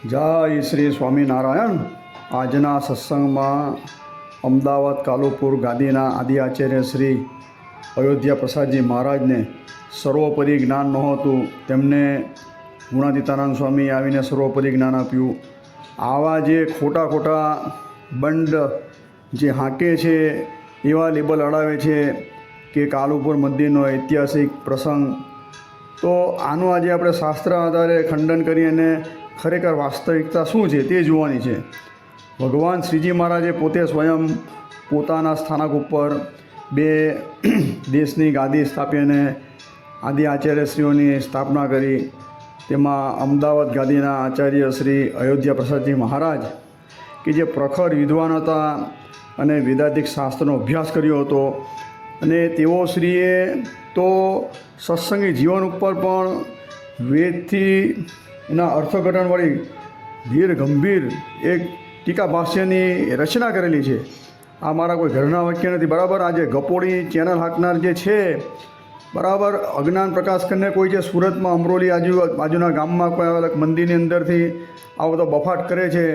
જય શ્રી સ્વામિનારાયણ। આજના સત્સંગમાં અમદાવાદ કાલુપુર ગાદીના આદિ આચાર્ય શ્રી અયોધ્યા પ્રસાદજી મહારાજને સર્વોપરી જ્ઞાન નહોતું, તેમને ગુણાતીતાનંદ સ્વામી આવીને સર્વોપરી જ્ઞાન આપ્યું। આવા જે ખોટા ખોટા બંડ જે હાંકે છે, એવા લેબલ અડાવે છે કે કાલુપુર મંદિરનો ઐતિહાસિક પ્રસંગ, તો આનું આજે આપણે શાસ્ત્ર આધારે ખંડન કરી અને ખરેખર વાસ્તવિકતા શું છે તે જોવાની છે। ભગવાન શ્રીજી મહારાજે પોતે સ્વયં પોતાના સ્થાનક ઉપર બે દેશની ગાદી સ્થાપી અને આદિ આચાર્યશ્રીઓની સ્થાપના કરી। તેમાં અમદાવાદ ગાદીના આચાર્ય શ્રી અયોધ્યા પ્રસાદજી મહારાજ કે જે પ્રખર વિદ્વાન હતા અને વેદાંતિક શાસ્ત્રનો અભ્યાસ કર્યો હતો, અને તેઓ શ્રીએ તો સત્સંગી જીવન ઉપર પણ વેદથી એના અર્થઘટનવાળી ધીર ગંભીર એક ટીકા ભાષ્યની રચના કરેલી છે। આ મારા કોઈ ઘરના વાક્ય નથી, બરાબર। આજે ગપોડી ચેનલ હાંકનાર જે છે, બરાબર, અજ્ઞાન પ્રકાશ કરીને કોઈ છે સુરતમાં અમરોલી બાજુના ગામમાં કોઈ આવેલા મંદિરની અંદરથી આવો તો બફાટ કરે છે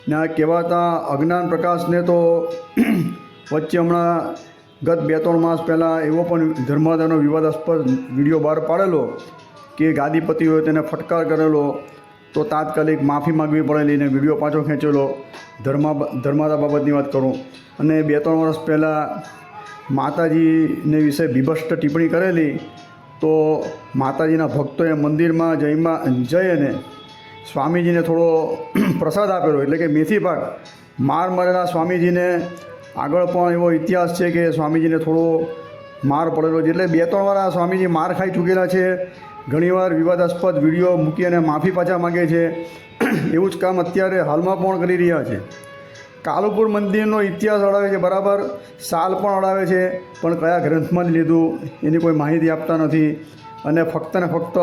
ને આ કહેવાતા અજ્ઞાન પ્રકાશને તો વચ્ચે હમણાં ગત 2-3 માસ પહેલાં એવો પણ ધર્માદાનો વિવાદાસ્પદ વિડીયો બહાર પાડેલો કે ગાદીપતિઓએ તેને ફટકાર કરેલો, તો તાત્કાલિક માફી માગવી પડેલી ને વિડીયો પાછો ખેંચેલો। ધર્માદા બાબતની વાત કરું, અને 2-3 વર્ષ પહેલાં માતાજીને વિશે બીભત્સ ટિપ્પણી કરેલી, તો માતાજીના ભક્તોએ મંદિરમાં જઈ અને સ્વામીજીને થોડો પ્રસાદ આપેલો, એટલે કે મેથી પાક માર મારેલા સ્વામીજીને આગળ પણ એવો ઇતિહાસ છે કે સ્વામીજીને થોડો માર પડેલો છે, એટલે 2-3 વાર આ સ્વામીજી માર ખાઈ ચૂકેલા છે। ઘણીવાર વિવાદાસ્પદ વિડીયો મૂકી અને માફી પાછા માગે છે। એવું જ કામ અત્યારે હાલમાં પણ કરી રહ્યા છે। કાલુપુર મંદિરનો ઇતિહાસ અડાવે છે, બરાબર, સાલ પણ અડાવે છે, પણ કયા ગ્રંથમાં લીધું એની કોઈ માહિતી આપતા નથી। અને ફક્ત ને ફક્ત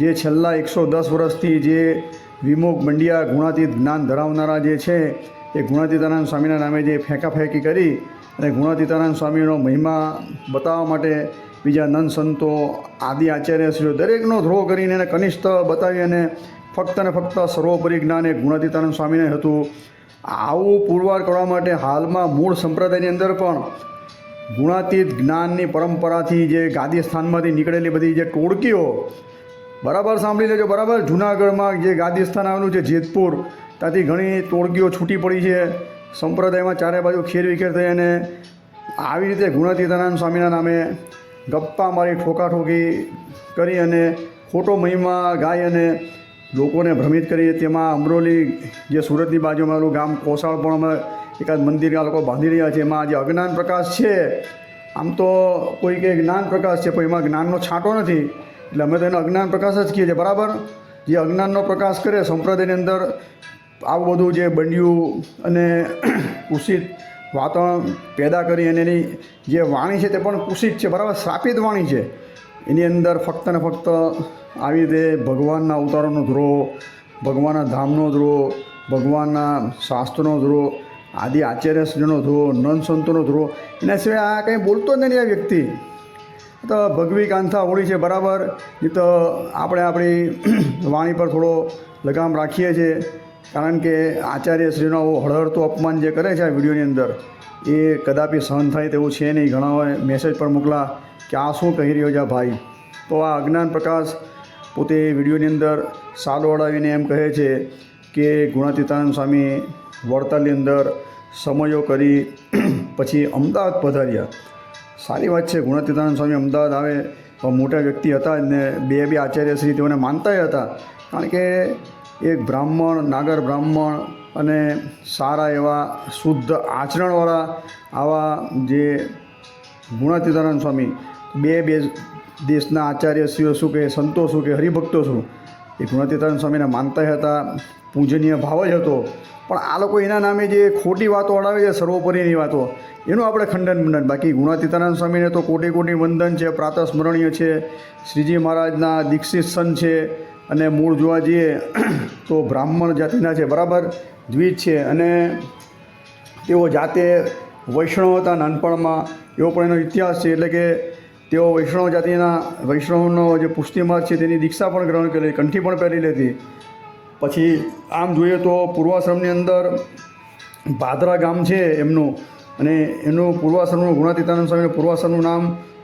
જે છેલ્લા 110 વર્ષથી જે વિમુખ મંડિયા ગુણાતીત જ્ઞાન ધરાવનારા જે છે, એ ગુણાતીતાનંદ સ્વામીના નામે જે ફેંકાફેંકી કરી અને ગુણાતીતાનંદ સ્વામીનો મહિમા બતાવવા માટે બીજા નંદ સંતો આદિ આચાર્યશ્રીઓ દરેકનો ધ્રોહ કરીને એને કનિષ્ઠ બતાવી અને ફક્ત ને ફક્ત સર્વોપરી જ્ઞાન એ ગુણાતીતાનંદ સ્વામીને હતું। આવું પુરવાર કરવા માટે હાલમાં મૂળ સંપ્રદાયની અંદર પણ ગુણાતીત જ્ઞાનની પરંપરાથી જે ગાદી સ્થાનમાંથી નીકળેલી બધી જે ટોળકીઓ, બરાબર સાંભળી લેજો, બરાબર, જૂનાગઢમાં જે ગાદી સ્થાન આવેલું છે જેતપુર, ત્યાંથી ઘણી ટોળકીઓ છૂટી પડી છે સંપ્રદાયમાં, ચારે બાજુ ખેરવિખેર થઈ અને આવી રીતે ગુણાતીતાનંદ સ્વામીના નામે ગપ્પા મારી ઠોકાઠોકી કરી અને ખોટો મહિમા ગાઈ અને લોકોને ભ્રમિત કરી। તેમાં અમરોલી જે સુરતની બાજુમાં આવેલું ગામ કોસાળ પણ અમે એકાદ મંદિર આ લોકો બાંધી રહ્યા છે। એમાં જે અજ્ઞાન પ્રકાશ છે, આમ તો કોઈ કે જ્ઞાન પ્રકાશ છે, પણ એમાં જ્ઞાનનો છાંટો નથી, એટલે અમે તો એનો અજ્ઞાન પ્રકાશ જ કહીએ છીએ, બરાબર। જે અજ્ઞાનનો પ્રકાશ કરે સંપ્રદાયની અંદર આવું બધું જે બંડિયું અને કુષિત વાતાવરણ પેદા કરી અને એની જે વાણી છે તે પણ કુષિત છે, બરાબર, શ્રાપિત વાણી છે। એની અંદર ફક્ત ને ફક્ત આવી રીતે ભગવાનના અવતારોનો ધ્રોહ, ભગવાનના ધામનો ધ્રોહ, ભગવાનના શાસ્ત્રનો ધ્રોહ, આદિ આચાર્યશ્રીનો ધ્રોહ, નંદ સંતોનો ધ્રોહ, એના સિવાય આ કંઈ બોલતો જ નથી આ વ્યક્તિ। તો ભગવી કાંથા ઓળી છે, બરાબર, એ તો આપણે આપણી વાણી પર થોડો લગામ રાખીએ છીએ, કારણ કે આચાર્યશ્રીનો હળહળતું અપમાન જે કરે છે આ વિડીયોની અંદર, એ કદાપી સહન થાય તેવું છે નહીં। ઘણા મેસેજ પર મોકલા કે આ શું કહી રહ્યો છે આ ભાઈ। તો આ અજ્ઞાન પ્રકાશ પોતે વિડીયોની અંદર સાલો અડાવીને એમ કહે છે કે ગુણાતીતાનંદ સ્વામી વડતાલની અંદર સમયો કરી પછી અમદાવાદ પધાર્યા। સારી વાત છે, ગુણાતીતાનંદ સ્વામી અમદાવાદ આવે તો મોટા વ્યક્તિ હતા જ ને, બે આચાર્યશ્રી તેઓને માનતા હતા, કારણ કે એક બ્રાહ્મણ, નાગર બ્રાહ્મણ અને સારા એવા શુદ્ધ આચરણવાળા આવા જે ગુણાતીતાનંદ સ્વામી બે દેશના આચાર્યશ્રીઓ શું કે સંતો શું કે હરિભક્તો શું, એ ગુણાતીતાનંદ સ્વામીને માનતા હતા, પૂજનીય ભાવ જ હતો। પણ આ લોકો એના નામે જે ખોટી વાતો અડાવે છે, સર્વોપરીની વાતો, એનું આપણે ખંડન બાકી ગુણાતીતાનંદ સ્વામીને તો કોટી કોટી વંદન છે, પ્રાતસ્મરણીય છે, શ્રીજી મહારાજના દીક્ષિત સંત છે, અને મૂળ જોવા જઈએ તો બ્રાહ્મણ જાતિના છે, બરાબર, દ્વિજ છે, અને તેઓ જાતે વૈષ્ણવ હતા નાનપણમાં, એવો પણ એનો ઇતિહાસ છે। એટલે કે તેઓ વૈષ્ણવ જાતિના વૈષ્ણવનો જે પુષ્ટિ માર્ગ છે તેની દીક્ષા પણ ગ્રહણ કરેલી, કંઠી પણ પહેરી લેતી। પછી આમ જોઈએ તો પૂર્વાશ્રમની અંદર ભાદરા ગામ છે એમનું, અને એનું પૂર્વાશ્રમનું ગુણાતીતાનંદ સ્વામીનું પૂર્વાશ્રમનું નામ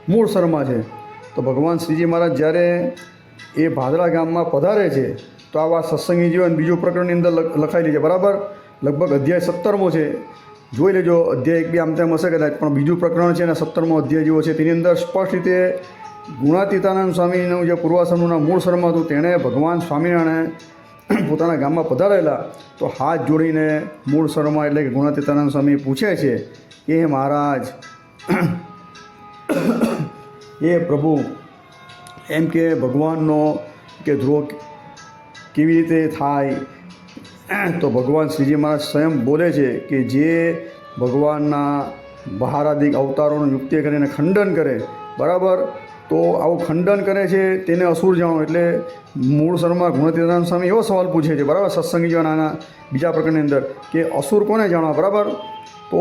મૂળ શર્મા છે. તો ભગવાન શ્રીજી મહારાજ જ્યારે એ ભાદરા ગામમાં પધારે છે તો આવા સત્સંગી જીવન બીજું પ્રકરણની અંદર લખાયેલી છે, બરાબર. લગભગ અધ્યાય 17મો છે, જોઈ લેજો. અધ્યાય 1-2 આમ તેમ હશે કદાચ, પણ બીજું પ્રકરણ છે અને 17મો અધ્યાય જેવો છે. તેની અંદર સ્પષ્ટ રીતે ગુણાતીતાનંદ સ્વામીનું જે પૂર્વાશ્રમનું નામ મૂળ શર્મા હતું, તેણે ભગવાન સ્વામિનારાયણ પોતાના ગામમાં પધારેલા તો હાથ જોડીને મૂળ શર્મા એટલે કે ગુણાતીતાનંદ સ્વામી પૂછે છે કે હે મહારાજ, એ પ્રભુ, એમ કે ભગવાનનો કે ધ્રુવ કેવી રીતે થાય? તો ભગવાન શ્રીજી મહારાજ સ્વયં બોલે છે કે જે ભગવાનના બહારાદિક અવતારોનું યુક્તિ કરીને ખંડન કરે, બરાબર, તો આવું ખંડન કરે છે તેને અસુર જાણો. એટલે મૂળ શર્મા ગુણાતીતાનંદ સ્વામી એવો સવાલ પૂછે છે, બરાબર, સત્સંગી જીવનના બીજા પ્રકરણની અંદર કે અસુર કોને જાણવા, બરાબર. તો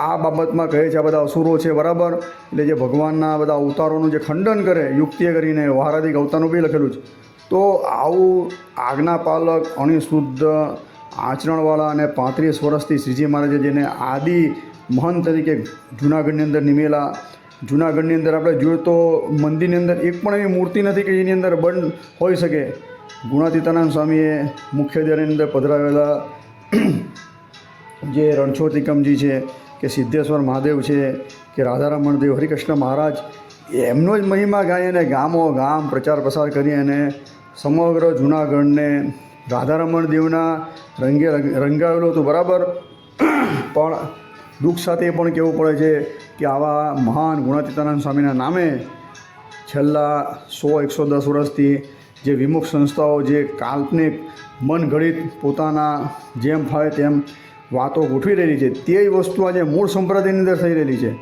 આ બાબતમાં કહે છે આ બધા અસુરો છે, બરાબર. એટલે જે ભગવાનના બધા અવતારોનું જે ખંડન કરે યુક્તિએ કરીને, બહારાદિક અવતારનું બી લખેલું છે. તો આવું આજ્ઞાપાલક, અણિશુદ્ધ આચરણવાળા અને 35 વર્ષથી શ્રીજી મહારાજે જેને આદિ મહંત તરીકે જૂનાગઢની અંદર નિમેલા. જૂનાગઢની અંદર આપણે જોઈએ તો મંદિરની અંદર એક પણ એવી મૂર્તિ નથી કે જેની અંદર બંધ હોઈ શકે. ગુણાતીતાનંદ સ્વામીએ મુખ્ય દ્વારની અંદર પધરાવેલા જે રણછોડતીકમજી છે, કે સિદ્ધેશ્વર મહાદેવ છે, કે રાધારમણ દેવ, હરિકૃષ્ણ મહારાજ, એમનો જ મહિમા ગાય અને ગામો ગામ પ્રચાર પ્રસાર કરી અને સમગ્ર જૂનાગઢને રાધારમણ દેવના રંગે રંગાવેલું હતું, બરાબર. પણ દુઃખ સાથે પણ કહેવું પડે છે કે આવા મહાન ગુણાતીતાનંદ સ્વામીના નામે છેલ્લા 100-110 વર્ષથી જે વિમુખ સંસ્થાઓ જે કાલ્પનિક મન ઘડિત પોતાના જેમ ફાવે તેમ વાતો ગોઠવી રહેલી છે, તે વસ્તુ આજે મૂળ સંપ્રદાયની અંદર થઈ રહેલી છે.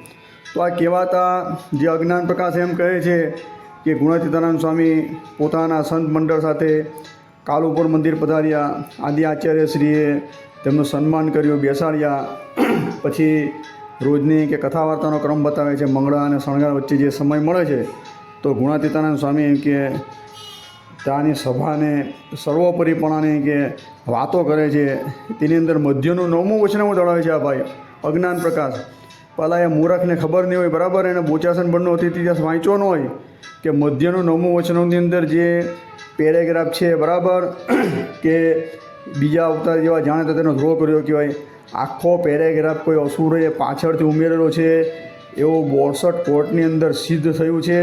તો આ કહેવાતા જે અજ્ઞાન પ્રકાશ એમ કહે છે કે ગુણાતીતાનંદ સ્વામી પોતાના સંત મંડળ સાથે કાલુપુર મંદિર પધાર્યા, આદિ આચાર્યશ્રીએ તેમનું સન્માન કર્યું, બેસાડ્યા. પછી રોજની કે કથા વાર્તાનો ક્રમ બતાવે છે. મંગળા અને શણગાર વચ્ચે જે સમય મળે છે તો ગુણાતીતાનંદ સ્વામી એમ કે ત્યાંની સભાને સર્વોપરીપણાની કે વાતો કરે છે. તેની અંદર મધ્યનું 9મું વચનામું દળાવે છે આ ભાઈ અજ્ઞાન પ્રકાશ. પહેલાં એ મૂરખને ખબર નહીં હોય, બરાબર, એને બોચાસન બંધનો ઇતિહાસ વાંચ્યો ન હોય કે મધ્યનું 9મું વચનામુંની અંદર જે પેરેગ્રાફ છે, બરાબર, કે બીજા અવતાર જેવા જાણે તો તેનો ધ્રોહ કર્યો કહેવાય. આખો પેરેગ્રાફ કોઈ અસુરે પાછળથી ઉમેરેલો છે એવું 62 કોર્ટની અંદર સિદ્ધ થયું છે.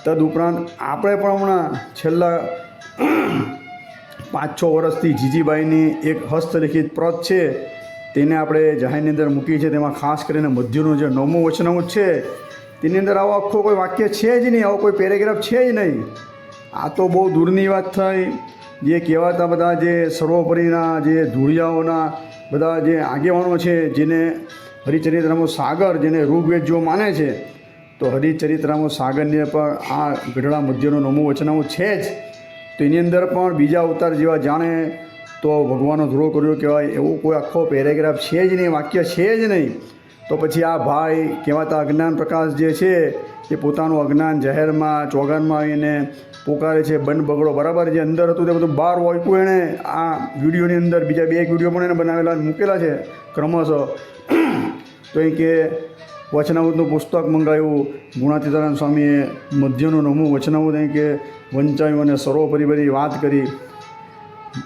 તદુપરાંત આપણે પણ હમણાં છેલ્લા 5-6 વર્ષથી જીજીબાઈની એક હસ્તલિખિત પ્રત છે તેને આપણે જાહેરની અંદર મૂકી છે. તેમાં ખાસ કરીને મધ્યનું જે 9મું વચનામૃત છે તેની અંદર આવો આખો કોઈ વાક્ય છે જ નહીં, આવો કોઈ પેરેગ્રાફ છે જ નહીં. આ તો બહુ દૂરની વાત થઈ. જે કહેવાતા બધા જે સર્વોપરીના જે ધૂળિયાઓના બધા જે આગેવાનો છે, જેને હરિચરિત્રામૃત સાગર, જેને ઋગ્વેદ જો માને છે, તો હરિચરિત્રામૃત સાગરની પણ આ ગઢડા મધ્યનું 9મું વચનામૃત છે જ. તો એની અંદર પણ બીજા અવતાર જેવા જાણે તો ભગવાનનો ધ્રોહ કર્યો કહેવાય એવું કોઈ આખો પેરેગ્રાફ છે જ નહીં, વાક્ય છે જ નહીં. તો પછી આ ભાઈ કહેવાતા અજ્ઞાન પ્રકાશ જે છે એ પોતાનું અજ્ઞાન જાહેરમાં ચોગાનમાં આવીને પોકારે છે બંધ બગડો, બરાબર. જે અંદર હતું તે બધું બહાર વાંચ્યું એણે આ વિડીયોની અંદર. બીજા 2 વિડીયો પણ એને બનાવેલા મૂકેલા છે ક્રમશઃ. તો એ કે વચનામૃતનું પુસ્તક મંગાવ્યું ગુણાતીતાનંદ સ્વામીએ, મધ્યનું 9મું વચનામૃત અહીં કે વંચાયું અને સર્વોપરી બધી વાત કરી.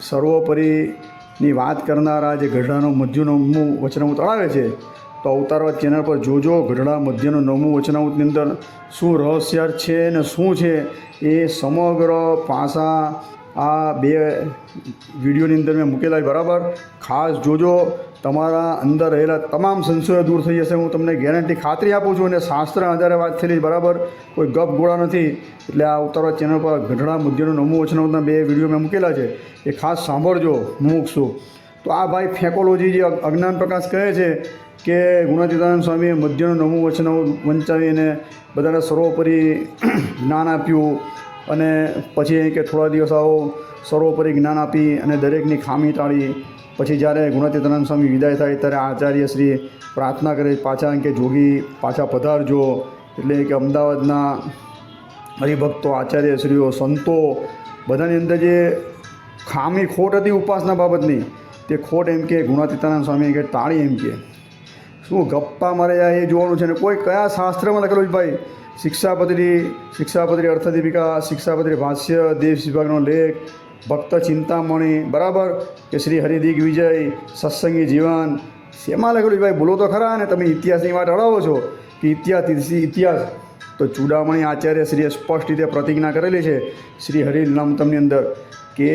સર્વોપરીની વાત કરનારા જે ગઢડાનું મધ્યનું 9મું વચનામૃત તળાવે છે તો અવતારવાદ ચેનલ પર જોજો. ગઢડા મધ્યનું 9મું વચનામૃતની અંદર શું રહસ્યાર્થ છે ને શું છે એ સમગ્ર પાસા આ 2 વિડીયોની અંદર મેં મૂકેલા, બરાબર. ખાસ જોજો, તમારા અંદર રહેલા તમામ સંશયો દૂર થઈ જશે. હું તમને ગેરંટી ખાતરી આપું છું. અને શાસ્ત્ર આધારે વાત થયેલી, બરાબર, કોઈ ગપ ગોળા નથી. એટલે આ અવતારવાદ ચેનલ પર ગઢડા મધ્યનું 9મું વચનામૃતના 2 વિડીયો મેં મૂકેલા છે, એ ખાસ સાંભળજો મુમુક્ષુ. તો આ ભાઈ ફેકોલોજી જે અજ્ઞાન પ્રકાશ કહે છે કે ગુણાતીતાનંદ સ્વામીએ મધ્યનું 9મું વચનામૃત વંચાવીને બધાને સર્વોપરી જ્ઞાન આપ્યું. અને પછી અહીં કે થોડા દિવસ આવો સર્વોપરી જ્ઞાન આપી અને દરેકની ખામી ટાળી. પછી જ્યારે ગુણાતીતાનંદ સ્વામી વિદાય થાય ત્યારે આચાર્યશ્રી પ્રાર્થના કરે પાછા કે જોગી પાછા પધારજો. એટલે કે અમદાવાદના હરિભક્તો, આચાર્યશ્રીઓ, સંતો બધાની અંદર જે ખામી ખોટ હતી ઉપાસના બાબતની, તે ખોટ એમ કે ગુણાતીતાનંદ સ્વામી કે ટાળી એમ કે શું ગપ્પા મારે એ જોવાનું છે ને કોઈ કયા શાસ્ત્રમાં લખેલું છે ભાઈ? શિક્ષાપત્રી અર્થદીપિકા, શિક્ષાપત્રી ભાષ્ય, દેશ વિભાગનો લેખ, ભક્ત ચિંતામણી, બરાબર, કે શ્રી હરિદિગ્વિજય, સત્સંગી જીવન, શેમાં લખેલું છે ભાઈ? બોલો તો ખરા ને. તમે ઇતિહાસની વાત અડાવો છો કે ઇતિહાસ તો ચૂડામણી આચાર્ય શ્રીએ સ્પષ્ટ રીતે પ્રતિજ્ઞા કરેલી છે શ્રી હરિનામતમની અંદર કે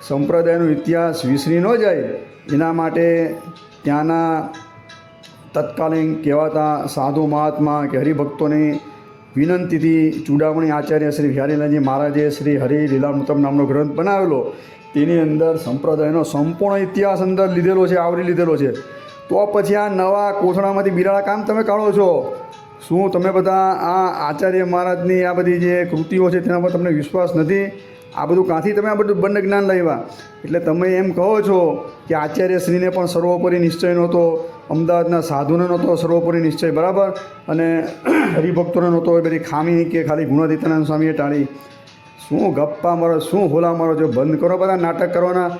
સંપ્રદાયનો ઇતિહાસ વિસરી ન જાય એના માટે ત્યાંના તત્કાલીન કહેવાતા સાધુ મહાત્મા કે હરિભક્તોની વિનંતીથી ચૂડામણી આચાર્ય શ્રી બિહારીલાલજી મહારાજે શ્રી હરિ લીલામૃતમ નામનો ગ્રંથ બનાવેલો. તેની અંદર સંપ્રદાયનો સંપૂર્ણ ઇતિહાસ અંદર લીધેલો છે, આવરી લીધેલો છે. તો પછી આ નવા કોથળામાંથી બિરાડા કામ તમે કાઢો છો? શું તમે બધા આ આચાર્ય મહારાજની આ બધી જે કૃતિઓ છે તેના પર તમને વિશ્વાસ નથી? આ બધું કાંથી તમે આ બધું બંધ જ્ઞાન લાવ્યા? એટલે તમે એમ કહો છો કે આચાર્યશ્રીને પણ સર્વોપરી નિશ્ચય નહોતો, અમદાવાદના સાધુને નહોતો સર્વોપરી નિશ્ચય, બરાબર, અને હરિભક્તોને નહોતો. એ બધી ખામી કે ખાલી ગુણાતીતાનંદ સ્વામીએ ટાળી. શું ગપ્પા મારો, શું હોલા મારો છો? બંધ કરો બધા નાટક કરવાના.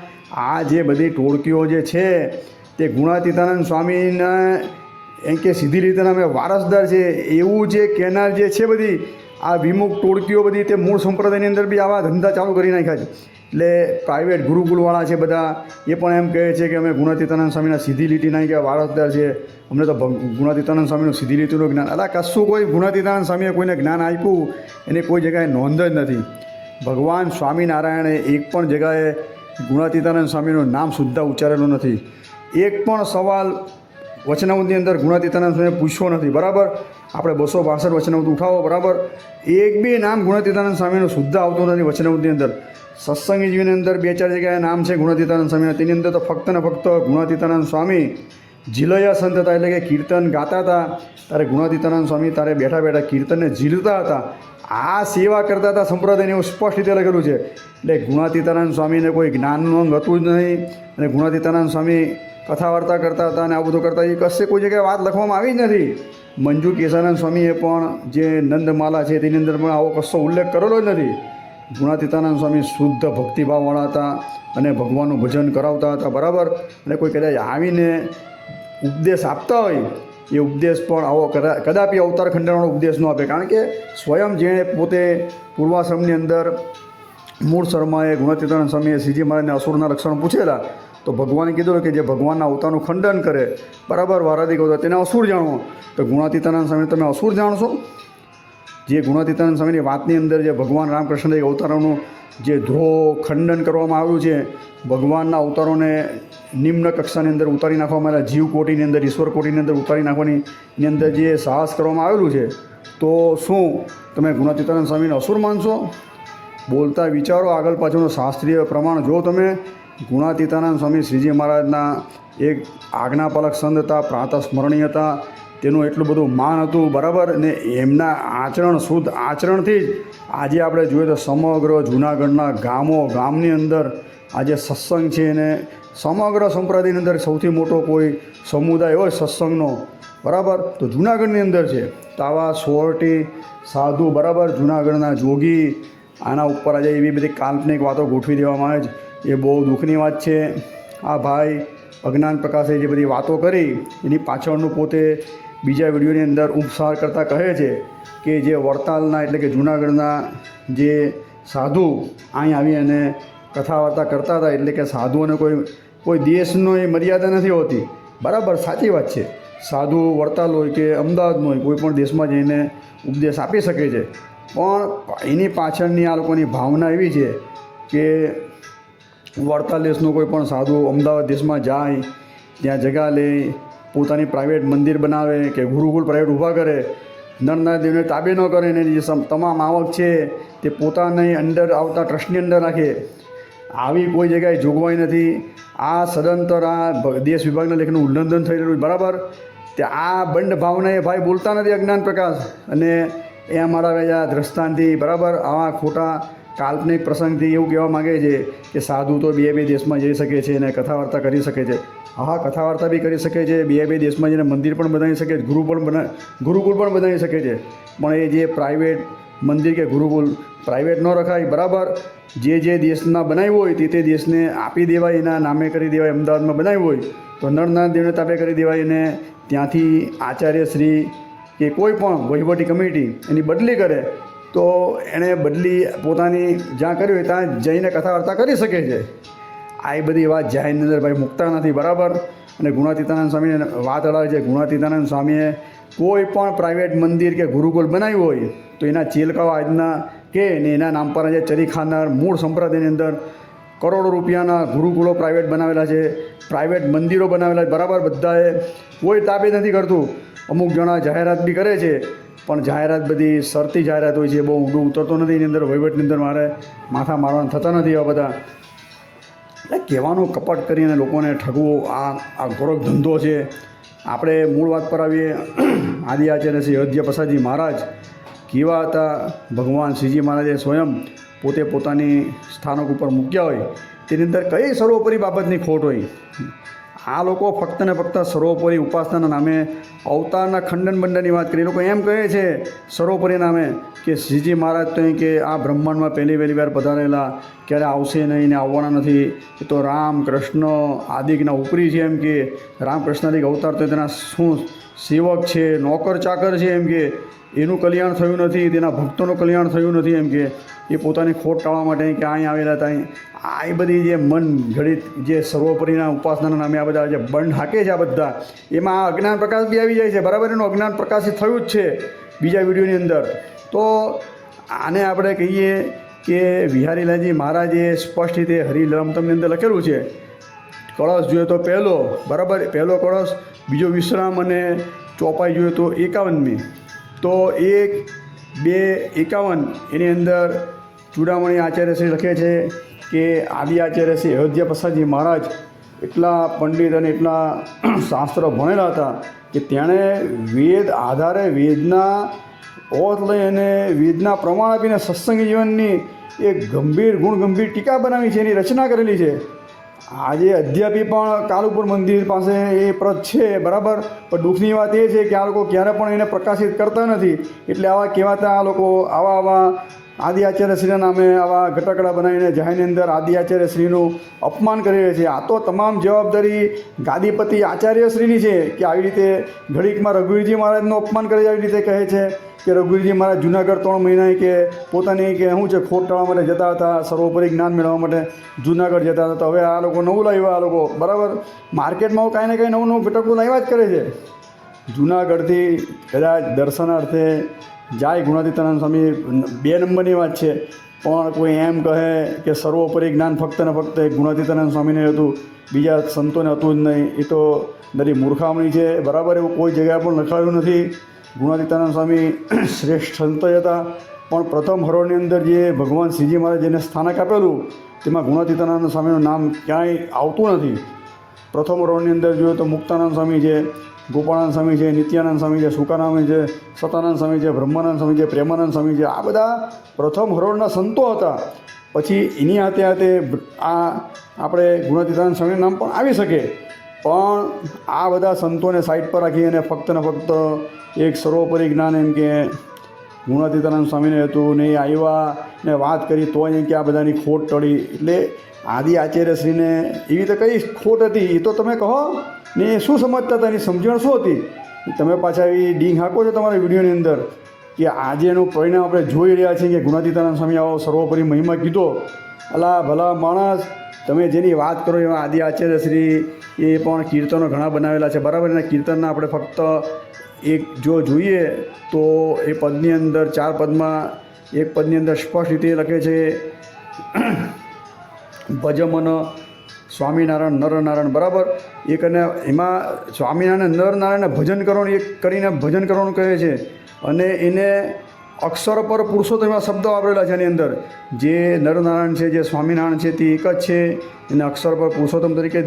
આ જે બધી ટોળકીઓ જે છે તે ગુણાતીતાનંદ સ્વામીને એમ કે સીધી રીતે અમે વારસદાર છે એવું જે કહેનાર જે છે બધી આ વિમુખ ટોળકીઓ બધી તે મૂળ સંપ્રદાયની અંદર બી આવા ધંધા ચાલુ કરી નાખ્યા છે. એટલે પ્રાઇવેટ ગુરુકુલવાળા છે બધા એ પણ એમ કહે છે કે અમે ગુણાતીતાનંદ સ્વામીના સીધી લીટી નહીં કે વારસદાર છે, અમને તો ગુણાતીતાનંદ સ્વામીનું સીધી લીટીનું જ્ઞાન. અલા કશું કોઈ ગુણાતીતાનંદ સ્વામીએ કોઈને જ્ઞાન આપ્યું એને કોઈ જગ્યાએ નોંધ જ નથી. ભગવાન સ્વામિનારાયણે એક પણ જગ્યાએ ગુણાતીતાનંદ સ્વામીનું નામ સુદ્ધા ઉચ્ચારેલું નથી. એક પણ સવાલ વચનામૃતની અંદર ગુણાતીતાનંદ સ્વામીએ પૂછ્યો નથી, બરાબર. આપણે 262 વચનામૃત ઉઠાવો, બરાબર, એક બી નામ ગુણાતીતાનંદ સ્વામીનું શુદ્ધ આવતું નથી વચનામૃતની અંદર. સત્સંગી જીવનની અંદર 2-4 જગ્યાએ નામ છે ગુણાતીતાનંદ સ્વામીના, તેની અંદર તો ફક્ત ને ફક્ત ગુણાતીતાનંદ સ્વામી ઝીલયા સંત હતા, એટલે કે કીર્તન ગાતા હતા ત્યારે ગુણાતીતાનંદ સ્વામી તારે બેઠા બેઠા કીર્તનને ઝીલતા હતા, આ સેવા કરતા હતા સંપ્રદાયને, એવું સ્પષ્ટ રીતે લખેલું છે. એટલે ગુણાતીતાનંદ સ્વામીને કોઈ જ્ઞાનનું અંગ હતું જ નહીં, અને ગુણાતીતાનંદ સ્વામી કથા વાર્તા કરતા હતા અને આ બધું કરતા, એ કશે કોઈ જગ્યાએ વાત લખવામાં આવી જ નથી. મંજુ કેશાનંદ સ્વામીએ પણ જે નંદમાલા છે તેની અંદર પણ આવો કશો ઉલ્લેખ કરેલો જ નથી. ગુણાતીતાનંદ સ્વામી શુદ્ધ ભક્તિભાવવાળા હતા અને ભગવાનનું ભજન કરાવતા હતા, બરાબર. અને કોઈ કદાચ આવીને ઉપદેશ આપતા હોય એ ઉપદેશ પણ આવો કદાપી અવતાર ખંડનનો ઉપદેશ ન આપે, કારણ કે સ્વયં જેણે પોતે પૂર્વાશ્રમની અંદર મૂળ શર્માએ ગુણાતીતાનંદ સ્વામીએ શ્રીજી મહારાજને અસુરના લક્ષણ પૂછેલા તો ભગવાને કીધું કે જે ભગવાનના અવતારનું ખંડન કરે, બરાબર, વારાધિક અવતાર, તેને અસુર જાણવો. તો ગુણાતીતાનંદ સ્વામી તમે અસુર જાણશો? જે ગુણાતીતાનંદ સ્વામીની વાતની અંદર જે ભગવાન રામકૃષ્ણ અવતારોનું જે ધ્રોહ ખંડન કરવામાં આવ્યું છે, ભગવાનના અવતારોને નિમ્ન કક્ષાની અંદર ઉતારી નાખવામાં આવેલા, જીવ કોટીની અંદર, ઈશ્વર કોટીની અંદર ઉતારી નાખવાની એની અંદર જે સાહસ કરવામાં આવેલું છે, તો શું તમે ગુણાતીતાનંદ સ્વામીને અસુર માનશો? બોલતા વિચારો, આગળ પાછળનું શાસ્ત્રીય પ્રમાણ જો તમે. ગુણાતીતાનંદ સ્વામી શ્રીજી મહારાજના એક આજ્ઞાપાલક સંત હતા, પ્રાતઃ સ્મરણીય હતા, તેનું એટલું બધું માન હતું, બરાબર. ને એમના આચરણ, શુદ્ધ આચરણથી જ આજે આપણે જોઈએ તો સમગ્ર જૂનાગઢના ગામની અંદર આજે સત્સંગ છે, અને સમગ્ર સંપ્રદાયની અંદર સૌથી મોટો કોઈ સમુદાય હોય સત્સંગનો, બરાબર, તો જૂનાગઢની અંદર છે. તો આવા સોરઠી સાધુ, બરાબર, જૂનાગઢના જોગી, આના ઉપર આજે એવી બધી કાલ્પનિક વાતો ગોઠવી દેવામાં આવે છે, એ બહુ દુઃખની વાત છે. આ ભાઈ અજ્ઞાન પ્રકાશે જે બધી વાતો કરી એની પાછળનું પોતે બીજા વિડીયોની અંદર ઉપસાર કરતાં કહે છે કે જે વડતાલના એટલે કે જૂનાગઢના જે સાધુ અહીં આવી અને કથા વાર્તા કરતા હતા, એટલે કે સાધુઓને કોઈ દેશનો એ મર્યાદા નથી હોતી, બરાબર, સાચી વાત છે. સાધુ વડતાલ હોય કે અમદાવાદનો હોય, કોઈ પણ દેશમાં જઈને ઉપદેશ આપી શકે છે, પણ એની પાછળની આ લોકોની ભાવના એવી છે કે વડતાલ દેશનો કોઈ પણ સાધુ અમદાવાદ દેશમાં જાય, ત્યાં જગા લે, પોતાની પ્રાઇવેટ મંદિર બનાવે કે ગુરુકુલ પ્રાઇવેટ ઊભા કરે, નરનાદેવને તાબે ન કરે, ને જે તમામ આવક છે તે પોતાની અંદર આવતા ટ્રસ્ટની અંદર રાખે, આવી કોઈ જગ્યાએ જોગવાઈ નથી. આ સદંતર આ દેશ વિભાગના લેખનું ઉલ્લંઘન થઈ રહ્યું, બરાબર. તે આ બંધ ભાવના એ ભાઈ બોલતા નથી અજ્ઞાન પ્રકાશ, અને એ અમારા આ દ્રષ્ટાંતથી, બરાબર, આવા ખોટા કાલ્પનિક પ્રસંગથી એવું કહેવા માગે છે કે સાધુ તો બે દેશમાં જઈ શકે છે અને કથા વાર્તા કરી શકે છે. હા, કથા વાર્તા બી કરી શકે છે, બે દેશમાં જઈને મંદિર પણ બનાવી શકે છે, ગુરુકુળ પણ બનાવી શકે છે, પણ એ જે પ્રાઇવેટ મંદિર કે ગુરુકુલ પ્રાઇવેટ ન રખાય, બરાબર. જે દેશના બનાવ્યું હોય તે દેશને આપી દેવાય, એના નામે કરી દેવાય. અમદાવાદમાં બનાવ્યું હોય તો નરનારાયણ દેવને તાપે કરી દેવાય, અને ત્યાંથી આચાર્યશ્રી કે કોઈ પણ વહીવટી કમિટી એની બદલી કરે તો એણે બદલી પોતાની જ્યાં કરી હોય ત્યાં જઈને કથા વાર્તા કરી શકે છે. આ બધી વાત જાહેરની અંદર ભાઈ મૂકતા નથી, બરાબર. અને ગુણાતીતાનંદ સ્વામીને વાત અડાવે છે. ગુણાતીતાનંદ સ્વામીએ કોઈ પણ પ્રાઇવેટ મંદિર કે ગુરુકુલ બનાવ્યું હોય તો એના ચેલકાઓ આજના કે ને એના નામ પર જે ચરી ખાનાર મૂળ સંપ્રદાયની અંદર કરોડો રૂપિયાના ગુરુકુલો પ્રાઇવેટ બનાવેલા છે, પ્રાઇવેટ મંદિરો બનાવેલા છે, બરાબર. બધાએ કોઈ તાબે નથી કરતું. અમુક જણા જાહેરાત બી કરે છે, પણ જાહેરાત બધી શરતી જાહેરાત હોય છે, બહુ ઊંડું ઉતરતો નથી એની અંદર. વહીવટની અંદર મારે માથા મારવાના થતા નથી આવા બધા. એટલે કહેવાનું કપટ કરીને લોકોને ઠગવું આ ગોરખ ધંધો છે. આપણે મૂળ વાત પર આવીએ. આદિ આચાર્ય શ્રી અયોધ્યા પ્રસાદજી મહારાજ કેવા હતા? ભગવાન શ્રીજી મહારાજે સ્વયં પોતે પોતાની સ્થાનક ઉપર મૂક્યા હોય તેની અંદર કઈ સર્વોપરી બાબતની ખોટ હોય? આ લોકો ફક્ત ને ફક્ત સર્વોપરી ઉપાસનાના નામે અવતારના ખંડન બંડનની વાત કરી. લોકો એમ કહે છે સર્વોપરી નામે કે શ્રીજી મહારાજ તો કે આ બ્રહ્માંડમાં પહેલી વાર પધારેલા, ક્યારે આવશે નહીં ને આવવાના નથી, એ તો રામ કૃષ્ણ આદિકના ઉપરી છે. એમ કે રામકૃષ્ણાદિક અવતાર તો તેના શું સેવક છે, નોકર ચાકર છે. એમ કે એનું કલ્યાણ થયું નથી, તેના ભક્તોનું કલ્યાણ થયું નથી. એમ કે એ પોતાની ખોટ ટાળવા માટે કે અહીં આવેલા હતા. આ બધી જે મન ઘડિત જે સર્વોપરીના ઉપાસનાના નામે આ બધા જે બંધ હાકે છે, આ બધા એમાં આ અજ્ઞાન પ્રકાશ બી આવી જાય છે, બરાબર. એનું અજ્ઞાન પ્રકાશિત થયું જ છે બીજા વિડીયોની અંદર. તો આને આપણે કહીએ કે વિહારીલાલજી મહારાજે સ્પષ્ટ રીતે હરિલમતમની અંદર લખેલું છે. કળશ જોઈએ તો પહેલો, બરાબર, પહેલો કળશ, બીજો વિશ્રામ, અને ચોપાઈ જોઈએ તો 51મી. તો 1, 2, 51 એની અંદર ચૂડામણી આચાર્યશ્રી લખે છે કે આદિ આચાર્ય શ્રી અયોધ્યા પ્રસાદજી મહારાજ એટલા પંડિત અને એટલા શાસ્ત્ર ભણેલા હતા કે તેણે વેદ આધારે વેદના ઓથ લઈ અને વેદના પ્રમાણ આપીને સત્સંગી જીવનની એક ગંભીર ટીકા બનાવી છે, એની રચના કરેલી છે. આજે અધ્યાપી પણ કાલુપુર મંદિર પાસે એ પ્રત છે, બરાબર. પણ દુઃખની વાત એ છે કે આ લોકો ક્યારે પણ એને પ્રકાશિત કરતા નથી. એટલે આવા કહેવાતા આ લોકો આવા આદિ આચાર્યશ્રીના નામે આવા ગટકડા બનાવીને જાહેરની અંદર આદિ આચાર્યશ્રીનું અપમાન કરી રહ્યા છે. આ તો તમામ જવાબદારી ગાદીપતિ આચાર્યશ્રીની છે કે આવી રીતે ઘડીકમાં રઘુવીરજી મહારાજનું અપમાન કરી આવી રીતે કહે છે કે રઘુવીરજી મહારાજ જુનાગઢ 3 મહિના કે પોતાની કે શું છે ખોટ ટાળવા માટે જતા હતા, સર્વોપરી જ્ઞાન મેળવવા માટે જુનાગઢ જતા હતા. તો હવે આ લોકો નવું લાવ્યા, આ લોકો, બરાબર. માર્કેટમાં કાંઈ ને કાંઈ નવું ઘટકું લાવ્યા જ કરે છે. જુનાગઢથી કદાચ દર્શનાર્થે જાય ગુણાતીતાનંદ સ્વામી 2 નંબરની વાત છે, પણ કોઈ એમ કહે કે સર્વોપરી જ્ઞાન ફક્ત ને ફક્ત ગુણાતીતાનંદ સ્વામીને હતું, બીજા સંતોને હતું જ નહીં. એ તો દરી મૂર્ખામણી છે, બરાબર. એવું કોઈ જગ્યાએ પણ લખાયું નથી. ગુણાતીતાનંદ સ્વામી શ્રેષ્ઠ સંત હતા, પણ પ્રથમ હરોળની અંદર જે ભગવાન શ્રીજી મહારાજ જેને સ્થાનક આપેલું તેમાં ગુણાતીતાનંદ સ્વામીનું નામ ક્યાંય આવતું નથી. પ્રથમ હરોળની અંદર જોઈએ તો મુક્તાનંદ સ્વામી છે, ગોપાળાનંદ સ્વામી છે, નિત્યાનંદ સ્વામી છે, સુકાનંદ છે, સતાનંદ સ્વામી છે, બ્રહ્માનંદ સ્વામી છે, પ્રેમાનંદ સ્વામી છે. આ બધા પ્રથમ હરોળના સંતો હતા. પછી એની હાથે આ આપણે ગુણાતીતાનંદ સ્વામીનું નામ પણ આવી શકે, પણ આ બધા સંતોને સાઈડ પર રાખી અને ફક્ત ને ફક્ત એક સર્વોપરી જ્ઞાન એમ કે ગુણાતીતાનંદ સ્વામીને હતું ને એ આવ્યા ને વાત કરી તો એમ કે આ બધાની ખોટ ટળી. એટલે આદિ આચાર્યશ્રીને એવી રીતે કઈ ખોટ હતી એ તો તમે કહો ને. શું સમજતા હતા, એની સમજણ શું હતી? તમે પાછા એવી ડીંગ હાકો છો તમારા વિડીયોની અંદર કે આજે એનું પરિણામ આપણે જોઈ રહ્યા છીએ કે ગુણાતીતાનંદ સ્વામી આવો સર્વોપરી મહિમા કીધો. અલા ભલા માણસ, તમે જેની વાત કરો એવા આદિ આચાર્યશ્રી એ પણ કીર્તનો ઘણા બનાવેલા છે, બરાબર. એના કીર્તનના આપણે ફક્ત એક જો જોઈએ તો એ પદની અંદર 4 પદમાં એક પદની અંદર સ્પષ્ટ રીતે લખે છે ભજમન સ્વામિનારાયણ નરનારાયણ, બરાબર. એક અને એમાં સ્વામિનારાયણ નરનારાયણને ભજન કરવાનું એક કરીને ભજન કરવાનું કહે છે, અને એને અક્ષર પર પુરુષોત્તમ એવા શબ્દો વાપરેલા છે એની અંદર. જે નરનારાયણ છે, જે સ્વામિનારાયણ છે તે એક જ છે, એને અક્ષર પર પુરુષોત્તમ તરીકે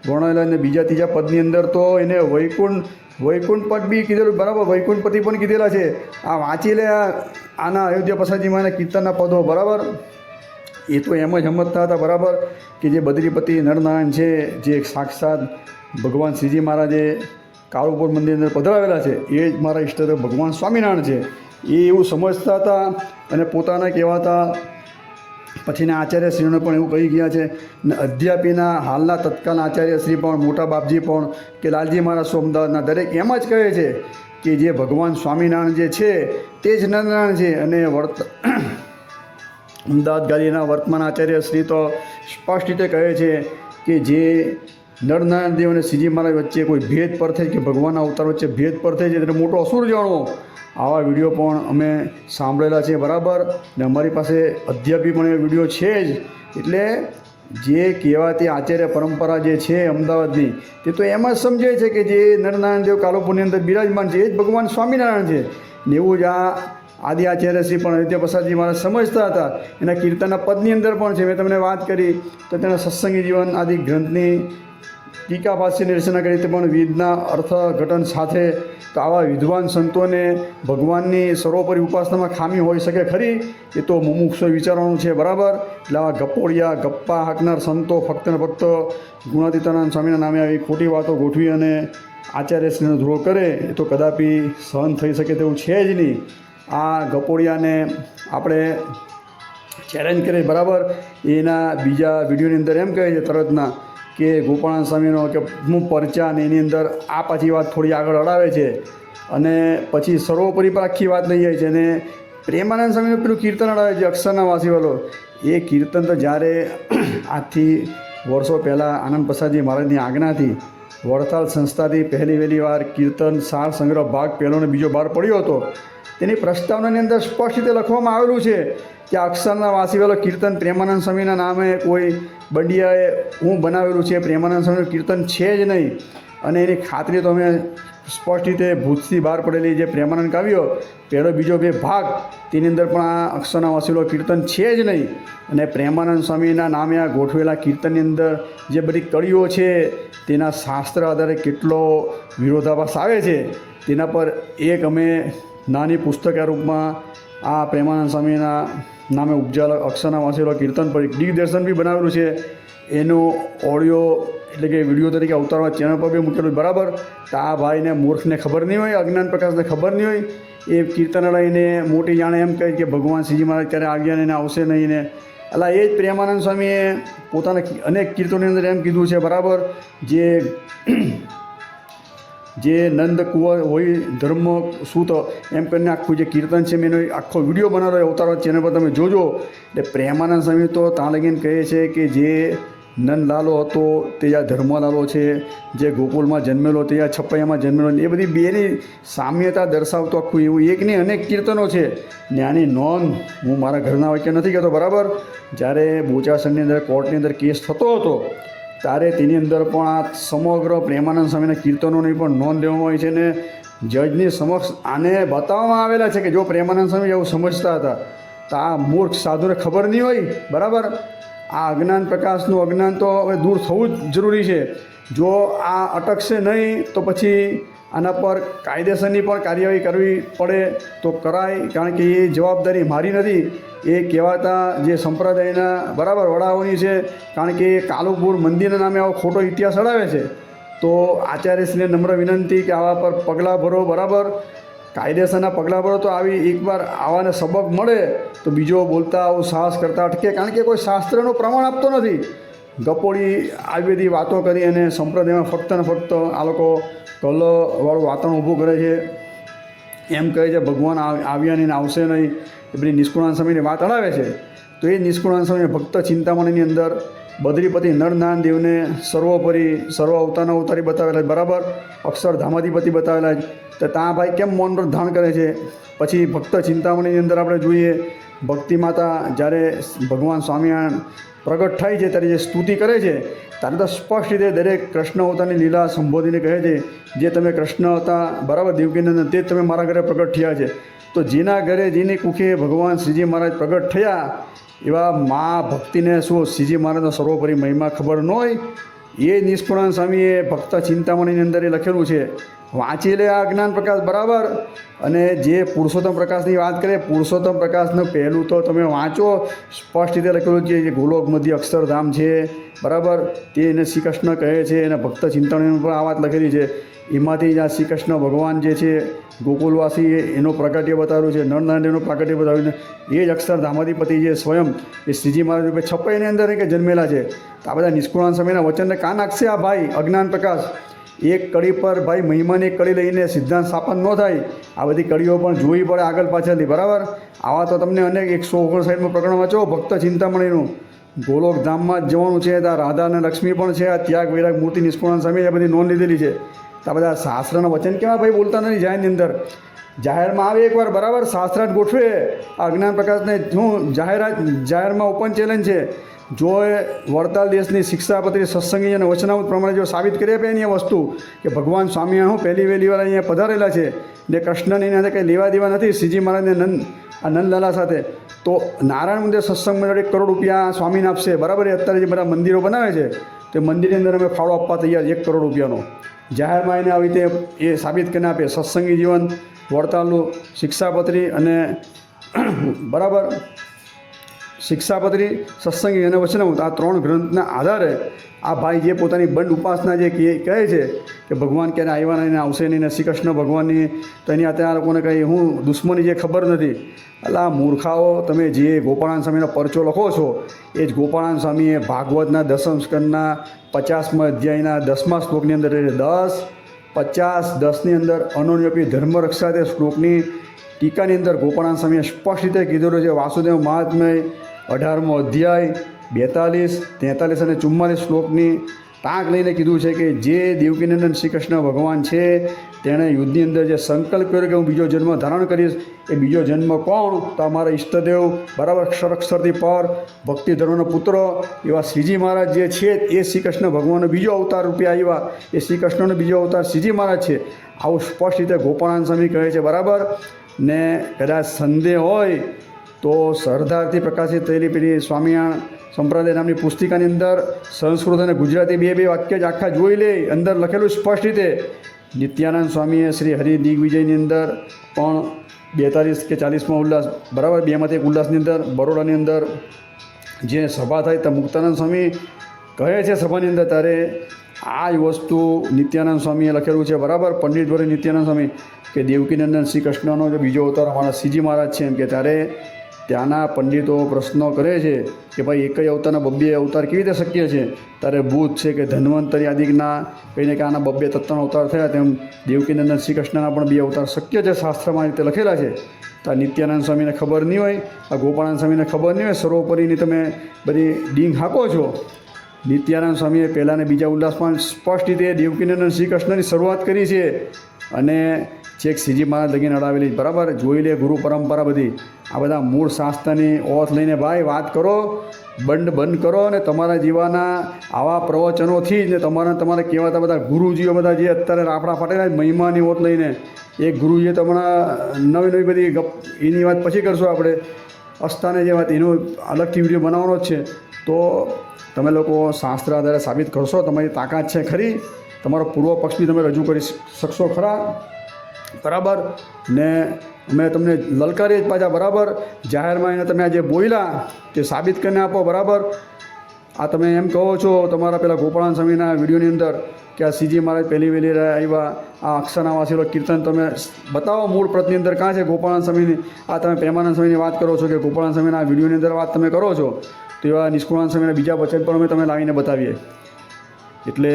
વર્ણવેલા. અને બીજા 3જા પદની અંદર તો એને વૈકુંઠ પદ બી કીધેલું, બરાબર. વૈકુંઠ પતિ પણ કીધેલા છે. આ વાંચી લે આના અયોધ્યા પ્રસાદજી મહારાજના કીર્તનના પદો, બરાબર. એ તો એમ જ સમજતા હતા, બરાબર, કે જે બદ્રીપતિ નરનારાયણ છે, જે સાક્ષાત ભગવાન શ્રીજી મહારાજે કાળુપુર મંદિરની અંદર પધરાવેલા છે, એ જ મારા ઈષ્ટદેવ ભગવાન સ્વામિનારાયણ છે. એ એવું સમજતા હતા અને પોતાના કહેવાતા પછીના આચાર્યશ્રીઓને પણ એવું કહી ગયા છે ને અધ્યાપીના હાલના તત્કાલ આચાર્યશ્રી પણ મોટા બાપજી પણ કે લાલજી મહારાજ અમદાવાદના દરેક એમ જ કહે છે કે જે ભગવાન સ્વામિનારાયણ જે છે તે જ નરનારાયણ છે. અને અમદાવાદ ગાદીના વર્તમાન આચાર્યશ્રી તો સ્પષ્ટ રીતે કહે છે કે જે નરનારાયણ દેવ અને શ્રીજી મહારાજ વચ્ચે કોઈ ભેદ પર થાય કે ભગવાનના અવતાર વચ્ચે ભેદ પર થાય છે એટલે મોટો અસુર જાણવો. આવા વિડીયો પણ અમે સાંભળેલા છે બરાબર, ને અમારી પાસે અધ્યાપી પણ એ વિડીયો છે જ. એટલે જે કહેવાતી આચાર્ય પરંપરા જે છે અમદાવાદની તે તો એમ જ સમજે છે કે જે નરનારાયણ દેવ કાલુપુરની અંદર બિરાજમાન છે એ જ ભગવાન સ્વામિનારાયણ છે. ને એવું જ આ આદિ આચાર્યશ્રી પણ અયોધ્યા પ્રસાદજી મહારાજ સમજતા હતા. એના કીર્તનના પદની અંદર પણ છે, મેં તમને વાત કરી તો તેના સત્સંગી જીવન આદિ ગ્રંથની ટીકા ભાષ્યની રચના કરી તે પણ વિધના અર્થઘટન સાથે. તો આવા વિદ્વાન સંતોને ભગવાનની સર્વોપરી ઉપાસનામાં ખામી હોઈ શકે ખરી, એ તો મુમુક્ષો વિચારવાનું છે બરાબર. એટલે આવા ગપ્પોડિયા ગપ્પા હાંકનાર સંતો ફક્ત ને ફક્ત ગુણાતીતાનંદ સ્વામીના નામે આવી ખોટી વાતો ગોઠવી અને આચાર્યશ્રીનો ધ્રોહ કરે એ તો કદાપી સહન થઈ શકે તેવું છે જ નહીં. આ ગપોડિયાને આપણે ચેલેન્જ કરીએ બરાબર. એના બીજા વિડીયોની અંદર એમ કહે છે તરતના કે ગોપાળાનંદ સ્વામીનો કે હું પરચા ને એની અંદર આ પાછી વાત થોડી આગળ અડાવે છે અને પછી સર્વોપરી પર આખી વાત લઈ જાય છે. અને પ્રેમાનંદ સ્વામીનું પેલું કીર્તન અડાવે છે અક્ષરના વાસીવાલો, એ કીર્તન તો જ્યારે આજથી વર્ષો પહેલાં આનંદ પ્રસાદજી મહારાજની આજ્ઞાથી વડતાલ સંસ્થાથી વહેલી વાર કીર્તન સાર સંગ્રહ ભાગ પહેલો અને બીજો બહાર પડ્યો હતો. તેની પ્રસ્તાવનાની અંદર સ્પષ્ટ રીતે લખવામાં આવેલું છે કે અક્ષરના વાસીવાલો કીર્તન પ્રેમાનંદ સ્વામીના નામે કોઈ બંડિયાએ હું બનાવેલું છે, પ્રેમાનંદ સ્વામીનું કીર્તન છે જ નહીં. અને એની ખાતરી તો અમે સ્પષ્ટ રીતે ભૂતથી બહાર પડેલી જે પ્રેમાનંદ કાવ્યો પહેલો બીજો બે ભાગ તેની અંદર પણ આ અક્ષરના વાસીવાલો કીર્તન છે જ નહીં. અને પ્રેમાનંદ સ્વામીના નામે આ ગોઠવેલા કીર્તનની અંદર જે બધી કડીઓ છે તેના શાસ્ત્ર આધારે કેટલો વિરોધાભાસ આવે છે તેના પર એક અમે નાની પુસ્તકના રૂપમાં આ પ્રેમાનંદ સ્વામીના નામે ઉપજાયેલા અક્ષરના વાંચેલો કીર્તન પર એક દિગ્દર્શન બી બનાવેલું છે. એનો ઓડિયો એટલે કે વિડીયો તરીકે અવતારવા ચેનલ પર બી મૂકેલું બરાબર. તો આ ભાઈને મૂર્ખને ખબર નહીં હોય, અજ્ઞાન પ્રકાશને ખબર નહીં હોય, એ કીર્તન લઈને મોટી જાણે એમ કહે કે ભગવાન શ્રીજી મહારાજ ક્યારે આવ્યા ને આવશે નહીં ને. એટલે એ જ પ્રેમાનંદ સ્વામીએ પોતાના અનેક કીર્તનોની અંદર એમ કીધું છે બરાબર. જે નંદ કુંવર હોય ધર્મ સૂત એમ કરીને આખું જે કીર્તન છે મેં એનો આખો વિડીયો બનાવેલો અવતાર ચેનલ પર તમે જોજો. એટલે પ્રેમાનંદ સ્વામી તો ત્યાં લગીને કહે છે કે જે નંદલાલો હતો તે આ ધર્મલાલો છે, જે ગોકુલમાં જન્મેલો તે આ છપૈયામાં જન્મેલો, એ બધી બેની સામ્યતા દર્શાવતો આખું એવું એકની અનેક કીર્તનો છે. ને આની નોંધ હું મારા ઘરના વાક્ય નથી કહેતો બરાબર. જ્યારે બોચાસણની અંદર કોર્ટની અંદર કેસ થતો હતો ત્યારે તેની અંદર પણ આ સમગ્ર પ્રેમાનંદ સ્વામીના કીર્તનોની પણ નોંધ લેવામાં આવી છે. ને જજની સમક્ષ આને બતાવવામાં આવેલા છે કે જો પ્રેમાનંદ સ્વામી એવું સમજતા હતા તો આ મૂર્ખ સાધુને ખબર નહીં હોય બરાબર. આ અજ્ઞાન પ્રકાશનું અજ્ઞાન તો હવે દૂર થવું જ જરૂરી છે. જો આ અટકશે નહીં તો પછી આના પર કાયદેસરની પણ કાર્યવાહી કરવી પડે તો કરાય, કારણ કે એ જવાબદારી મારી નથી, એ કહેવાતા જે સંપ્રદાયના બરાબર વડાઓની છે. કારણ કે કાલુપુર મંદિરના નામે આવો ખોટો ઇતિહાસ અડાવે છે. તો આચાર્યશ્રીને નમ્ર વિનંતી કે આવા પર પગલાં ભરો બરાબર, કાયદેસરના પગલાં ભરો. તો આવી એકવાર આવાને સબક મળે તો બીજો બોલતા આવું સાહસ કરતા અટકે, કારણ કે કોઈ શાસ્ત્રનું પ્રમાણ આપતો નથી. ગપોડી આવી બધી વાતો કરી અને સંપ્રદાયમાં ફક્ત ને ફક્ત આ લોકો કલવાળું વાતાવરણ ઊભું કરે છે. એમ કહે છે ભગવાન આવ્યા નહીં આવશે નહીં, એ બધી નિષ્કુળાનંદ સ્વામીની વાત અડાવે છે. તો એ નિષ્કુળાનંદ સ્વામી ભક્ત ચિંતામણીની અંદર બદ્રીપતિ નરનારાયણ દેવને સર્વોપરી સર્વ અવતારી બતાવેલા બરાબર, અક્ષરધામાધિપતિ બતાવેલા જ. તો ત્યાં ભાઈ કેમ મૌન વ્રત ધારણ કરે છે. પછી ભક્ત ચિંતામણીની અંદર આપણે જોઈએ ભક્તિ માતા જ્યારે ભગવાન સ્વામિનારાયણ પ્રગટ થાય છે ત્યારે જે સ્તુતિ કરે છે ત્યારે તો સ્પષ્ટ રીતે દરેક કૃષ્ણ અવતારની લીલા સંબોધીને કહે છે જે તમે કૃષ્ણ હતા બરાબર દેવકીનંદન તે જ તમે મારા ઘરે પ્રગટ થયા છે. તો જેના ઘરે જેની કુખે ભગવાન શ્રીજી મહારાજ પ્રગટ થયા એવા મા ભક્તિને શું શ્રીજી મહારાજનો સર્વોપરી મહિમા ખબર ન હોય. એ નિષ્કુળાનંદ સ્વામીએ ભક્ત ચિંતામણીની અંદર એ લખેલું છે વાંચી લે આ જ્ઞાન પ્રકાશ બરાબર. અને જે પુરુષોત્તમ પ્રકાશની વાત કરીએ, પુરુષોત્તમ પ્રકાશનું પહેલું તો તમે વાંચો, સ્પષ્ટ રીતે લખેલું છે જે ગોલોક મધ્ય અક્ષરધામ છે બરાબર, તે એને શ્રી કૃષ્ણ કહે છે. અને ભક્ત ચિંતન પર આ વાત લખેલી છે. એમાંથી જ આ શ્રી કૃષ્ણ ભગવાન જે છે ગોકુલવાસી એનો પ્રાગટ્ય બતાવ્યું છે, નરનારાયણનું પ્રાગટ્ય બતાવ્યું છે. એ જ અક્ષરધામાધિપતિ જે સ્વયં એ શ્રીજી મહારાજ રૂપે છપ્પાઈની અંદર કે જન્મેલા છે. તો આ બધા નિષ્કુળાન સ્વામીના વચનને કાન નાખશે આ ભાઈ અજ્ઞાન પ્રકાશ. એક કડી પર ભાઈ મહિમાની કડી લઈને સિદ્ધાંત સ્થાપન ન થાય. આ બધી કડીઓ પણ જોવી પડે આગળ પાછળથી બરાબર. આવા તો તમને અનેક 159માં પ્રકરણ વાંચો ભક્ત ચિંતામણીનું. ગોલોક ધામમાં જ જવાનું છે, ત્યાં રાધા અને લક્ષ્મી પણ છે, આ ત્યાગ વૈરાગ મૂર્તિ નિષ્કુળાન સ્વામી એ બધી નોંધ લીધેલી છે. તો આ બધા શાસ્ત્રના વચન કેવા ભાઈ બોલતા નથી જાહેરની અંદર. જાહેરમાં આવે એકવાર બરાબર, શાસ્ત્રાર્થ ગોઠવે. આ અજ્ઞાન પ્રકાશને શું જાહેરમાં ઓપન ચેલેન્જ છે. જો એ વડતાલ દેશની શિક્ષાપત્રી સત્સંગી અને વચનામૃત પ્રમાણે જો સાબિત કરી આપે એની વસ્તુ કે ભગવાન સ્વામી હું પહેલી વહેલી વાર અહીંયા પધારેલા છે ને કૃષ્ણની સાથે કંઈ લેવા દેવા નથી શ્રીજી મહારાજને નંદલાલા સાથે, તો નારાયણ મંદિર સત્સંગ મંડળ 1 કરોડ રૂપિયા સ્વામીને આપશે બરાબર. એ અત્યારે જે બધા મંદિરો બનાવે છે તે મંદિરની અંદર અમે ફાળો આપવા તૈયાર 1 કરોડ રૂપિયાનો. જાહેરમાં એને આવી રીતે એ સાબિત કરીને આપે સત્સંગી જીવન, વડતાલનું શિક્ષાપત્રી અને બરાબર શિક્ષાપત્રી સત્સંગી અને વચનામૃત આ 3 ગ્રંથના આધારે આ ભાઈ જે પોતાની બંધ ઉપાસના જે કહે છે કે ભગવાન ક્યારે આવ્યા નહીં આવશે નહીં ને શ્રી કૃષ્ણ ભગવાનની તો એની અત્યારે આ લોકોને કંઈ હું દુશ્મની જે ખબર નથી. એટલે આ મૂર્ખાઓ તમે જે ગોપાળાન સ્વામીનો પરચો લખો છો એ જ ગોપાળાન સ્વામીએ ભાગવતના 10મ સ્કંદના 50મા અધ્યાયના 10મા શ્લોકની અંદર 10:50-10ની અંદર અનોન્યપી ધર્મરક્ષા તે શ્લોકની ટીકાની અંદર ગોપાળાન સ્વામીએ સ્પષ્ટ રીતે કીધેલું છે. વાસુદેવ મહાત્મ્ય 18મો અધ્યાય 42, 43 અને 44 શ્લોકની ટાંક લઈને કીધું છે કે જે દેવકીનંદન શ્રી કૃષ્ણ ભગવાન છે તેણે યુદ્ધની અંદર જે સંકલ્પ કર્યો કે હું બીજો જન્મ ધારણ કરીશ, એ બીજો જન્મ કોણ? તો અમારા ઈષ્ટદેવ બરાબર અક્ષરથી પર ભક્તિ ધર્મનો પુત્ર એવા શ્રીજી મહારાજ જે છે એ શ્રી કૃષ્ણ ભગવાનનો બીજો અવતાર રૂપે આવ્યા. એ શ્રી કૃષ્ણનો બીજો અવતાર શ્રીજી મહારાજ છે. આવું સ્પષ્ટ રીતે ગોપાળાન સ્વામી કહે છે બરાબર. ને કદાચ સંદેહ હોય તો સરદારથી પ્રકાશિત થયેલી પેલી સ્વામિનારાયણ સંપ્રદાય નામની પુસ્તિકાની અંદર સંસ્કૃત અને ગુજરાતી બે વાક્ય જ આખા જોઈ લે. અંદર લખેલું સ્પષ્ટ રીતે નિત્યાનંદ સ્વામીએ શ્રી હરિ દિગ્વિજયની અંદર પણ 42 કે 40માં ઉલ્લાસ બરાબર, 2માંથી 1 ઉલ્લાસની અંદર બરોડાની અંદર જે સભા થાય તો મુક્તાનંદ સ્વામી કહે છે સભાની અંદર ત્યારે આ જ વસ્તુ નિત્યાનંદ સ્વામીએ લખેલું છે બરાબર. પંડિત વરે નિત્યાનંદ સ્વામી કે દેવકીનંદન શ્રી કૃષ્ણનો જો બીજો અવતાર અમારા શ્રીજી મહારાજ છે એમ કે ત્યારે ત્યાંના પંડિતો પ્રશ્નો કરે છે કે ભાઈ એક જ અવતારના 2 અવતાર કેવી રીતે શક્ય છે? ત્યારે બુદ્ધ છે કે ધન્વંતરી આદિકના કહીને કે આના 2 તત્વના અવતાર થયા, તેમ દેવકીનંદન શ્રી કૃષ્ણના પણ 2 અવતાર શક્ય છે, શાસ્ત્રમાં રીતે લખેલા છે. તો નિત્યાનંદ સ્વામીને ખબર નહીં હોય, આ ગોપાળાન સ્વામીને ખબર નહીં હોય, સર્વોપરીની તમે બધી ડીંગ હાંકો છો. નિત્યાનંદ સ્વામીએ પહેલાં અને બીજા ઉલ્લાસમાં સ્પષ્ટ રીતે દેવકીનંદન શ્રી કૃષ્ણની શરૂઆત કરી છે અને છેક શ્રીજી મહારાજ લગીને અડાવેલી બરાબર. જોઈ લે ગુરુ પરંપરા બધી. આ બધા મૂળ શાસ્ત્રની ઓથ લઈને ભાઈ વાત કરો, બંધ કરો અને તમારા જીવાના આવા પ્રવચનોથી જ ને તમારે કહેવાતા બધા ગુરુજીઓ બધા જે અત્યારે રાફડા ફાટેલા મહિમાની ઓથ લઈને એક ગુરુજીએ તમારા નવી બધી એની વાત પછી કરશું આપણે. અસ્થાને જે વાત એનો અલગથી વિડીયો બનાવવાનો જ છે. તો તમે લોકો શાસ્ત્ર આધારે સાબિત કરશો, તમારી તાકાત છે ખરી, તમારો પૂર્વ પક્ષ બી તમે રજૂ કરી શકશો ખરા બરાબર. ને અમે તમને લલકારીએ જ પાછા બરાબર. જાહેરમાં એને તમે આ જે બોલ્યા તે સાબિત કરીને આપો બરાબર. આ તમે એમ કહો છો તમારા પેલા ગોપાળાન સ્વામીના વિડીયોની અંદર કે આ શ્રીજી મહારાજ પહેલી વહેલી આવ્યા, આ અક્ષરના વાસીલો કીર્તન તમે બતાવો મૂળ પ્રતની અંદર કાં છે ગોપાળાન સ્વામીની. આ તમે પ્રેમાનંદ સ્વામીની વાત કરો છો કે ગોપાળાન સ્વામીના વિડીયોની અંદર વાત તમે કરો છો, તો એવા નિષ્કુળાન સ્વામીના બીજા વચન પણ અમે તમે લાવીને બતાવીએ. એટલે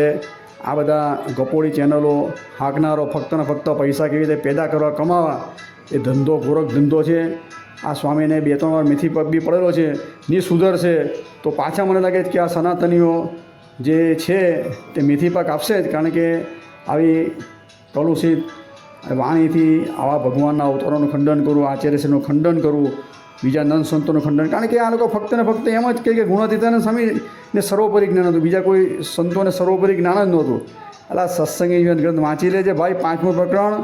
આ બધા ગપોડી ચેનલો હાંકનારો ફક્ત ને ફક્ત પૈસા કેવી રીતે પેદા કરવા કમાવા એ ધંધો ગોરખ ધંધો છે. આ સ્વામીને 2-3 વાર મેથી પગ બી પડેલો છે, ની સુધરશે તો પાછા મને લાગે છે કે આ સનાતનીઓ જે છે તે મેથી પાક આપશે જ. કારણ કે આવી કલુષિત વાણીથી આવા ભગવાનના અવતારોનું ખંડન કરવું, આચાર્યશ્રીનું ખંડન કરવું, બીજા નંદ સંતોનું ખંડન. કારણ કે આ લોકો ફક્ત ને ફક્ત એમ જ કહે કે ગુણાતીતાનંદ સ્વામીને સર્વોપરી જ્ઞાન હતું, બીજા કોઈ સંતોને સર્વોપરી જ્ઞાન જ નહોતું. એટલે સત્સંગી ગ્રંથ વાંચી લેજે ભાઈ. 5મું પ્રકરણ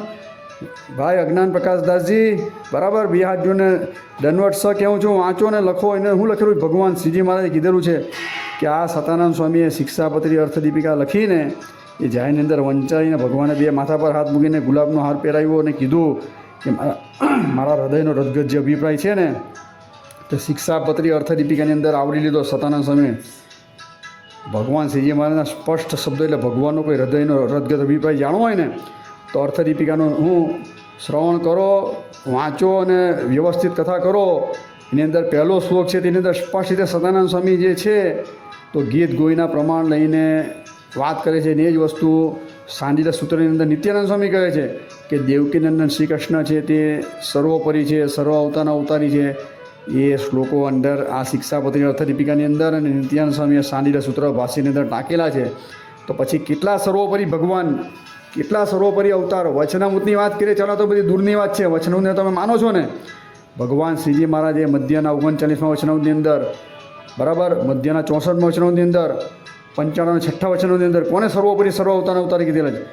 ભાઈ અજ્ઞાન પ્રકાશદાસજી બરાબર. 2 હાથ જોઈને દંડવત સ કહેવું છું, વાંચો ને લખો. એને હું લખેલું ભગવાન શ્રીજી મહારાજે કીધેલું છે કે આ સતાનંદ સ્વામીએ શિક્ષાપત્રી અર્થદીપિકા લખીને એ જાહેરની અંદર વંચાઈને ભગવાને બે માથા પર હાથ મૂકીને ગુલાબનો હાર પહેરાવ્યો અને કીધું કે મારા હૃદયનો રદગત જે અભિપ્રાય છે ને તે શિક્ષાપત્રી અર્થદીપિકાની અંદર આવરી લીધો સતાનંદ સ્વામી. ભગવાન શ્રીજી મહારાજના સ્પષ્ટ શબ્દો એટલે ભગવાનનો કોઈ હૃદયનો રદગત અભિપ્રાય જાણવો હોય ને તો અર્થદીપિકાનો હું શ્રવણ કરો, વાંચો અને વ્યવસ્થિત કથા કરો. એની અંદર પહેલો શ્લોક છે તેની અંદર સ્પષ્ટ રીતે સતાનંદ સ્વામી જે છે તો ગીત ગોઈના પ્રમાણ લઈને વાત કરે છે. અને એ જ વસ્તુ સાંડિલ્ય સૂત્રની અંદર નિત્યાનંદ સ્વામી કહે છે કે દેવકીનંદન શ્રી કૃષ્ણ છે તે સર્વોપરી છે, સર્વ અવતારના અવતારી છે. એ શ્લોકો અંદર આ શિક્ષાપત્રી અર્થદીપિકાની અંદર અને નિત્યાનંદ સ્વામીએ સાંડિલ્ય સૂત્ર ભાષ્યની અંદર ટાંકેલા છે. તો પછી કેટલા સર્વોપરી ભગવાન, કેટલા સર્વોપરી અવતારો. વચનામૃતની વાત કરીએ, ચાલો તો બધી દૂરની વાત છે. વચનામૃતને તમે માનો છો ને? ભગવાન શ્રીજી મહારાજે મધ્યના 39મા વચનામૃતની અંદર, બરાબર, મધ્યના 64મા વચનામૃતની અંદર, 95ના 6 વચનામૃતની અંદર કોને સર્વોપરી સર્વ અવતારના અવતારી કીધેલા છે?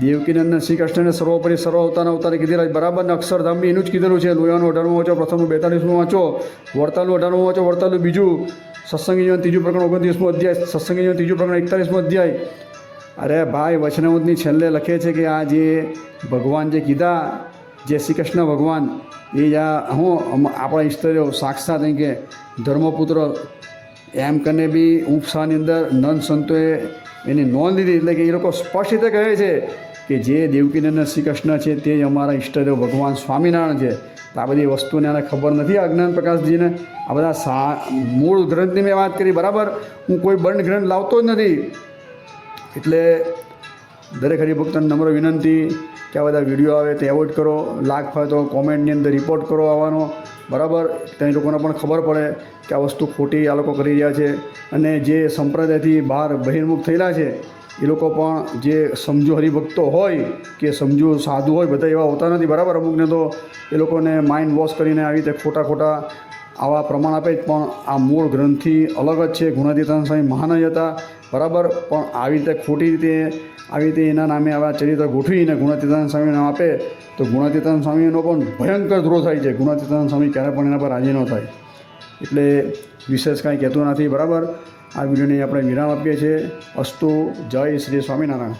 દેવકીનંદન શ્રી કૃષ્ણને સર્વોપરી સર્વ અવતારના અવતારી કીધેલા છે. બરાબર ને? અક્ષરધામ બી એનું જ કીધેલું છે. લોયાનું 18મું વાંચો, પ્રથમનું 42મું વાંચો, વડતાલનું 18મું વાંચો, વડતાલનું બીજું, સત્સંગી જીવન 3 પ્રકરણ 29મું અધ્યાય, સત્સંગી જીવન 3 પ્રકરણ 41મું અધ્યાય. અરે ભાઈ, વચનામૃતની છેલ્લે લખે છે કે આ જે ભગવાન જે કીધા, જે શ્રી કૃષ્ણ ભગવાન એ આપણા ઈષ્ટદેવ સાક્ષાત અહીં કે ધર્મપુત્ર એમ કરીને બી ઉપસાની અંદર નંદ સંતોએ એની નોંધ લીધી. એટલે કે એ લોકો સ્પષ્ટ રીતે કહે છે કે જે દેવકીનંદન શ્રી કૃષ્ણ છે તે જ અમારા ઈષ્ટદેવ ભગવાન સ્વામિનારાયણ છે. તો આ બધી વસ્તુને આને ખબર નથી અજ્ઞાન પ્રકાશજીને. આ બધા મૂળ ગ્રંથની મેં વાત કરી, બરાબર. હું કોઈ બંધ ગ્રંથ લાવતો જ નથી. એટલે દરેક હરિભક્તને નમ્ર વિનંતી કે આ બધા વિડીયો આવે તે એવોઇડ કરો. લાગ ફાવે તો કોમેન્ટની અંદર રિપોર્ટ કરો આવવાનો, બરાબર. તે લોકોને પણ ખબર પડે કે આ વસ્તુ ખોટી આ લોકો કરી રહ્યા છે. અને જે સંપ્રદાયથી બહાર બહિર્મુખ થયેલા છે એ લોકો પણ જે સમજુ હરિભક્તો હોય કે સમજુ સાધુ હોય, બધા એવા હોતા નથી, બરાબર. અમુકને તો એ લોકોને માઇન્ડ વોશ કરીને આવી રીતે ખોટા આવા પ્રમાણ આપે. પણ આ મૂળ ગ્રંથથી અલગ જ છે. ગુણાતીતાનંદ સ્વામી મહાન જ હતા, બરાબર. પણ આવી રીતે ખોટી રીતે આવી રીતે એના નામે આવા ચરિત્ર ગોઠવીને ગુણાતીતાનંદ સ્વામીનું નામ આપે તો ગુણાતીતાનંદ સ્વામીનો પણ ભયંકર દ્રોહ થાય છે. ગુણાતીતાનંદ સ્વામી ક્યારે પણ એના પર રાજી ન થાય. એટલે વિશેષ કાંઈ કહેતું નથી, બરાબર. આ વિડીયોને આપણે વિરામ આપીએ છીએ. અસ્તુ. જય શ્રી સ્વામિનારાયણ.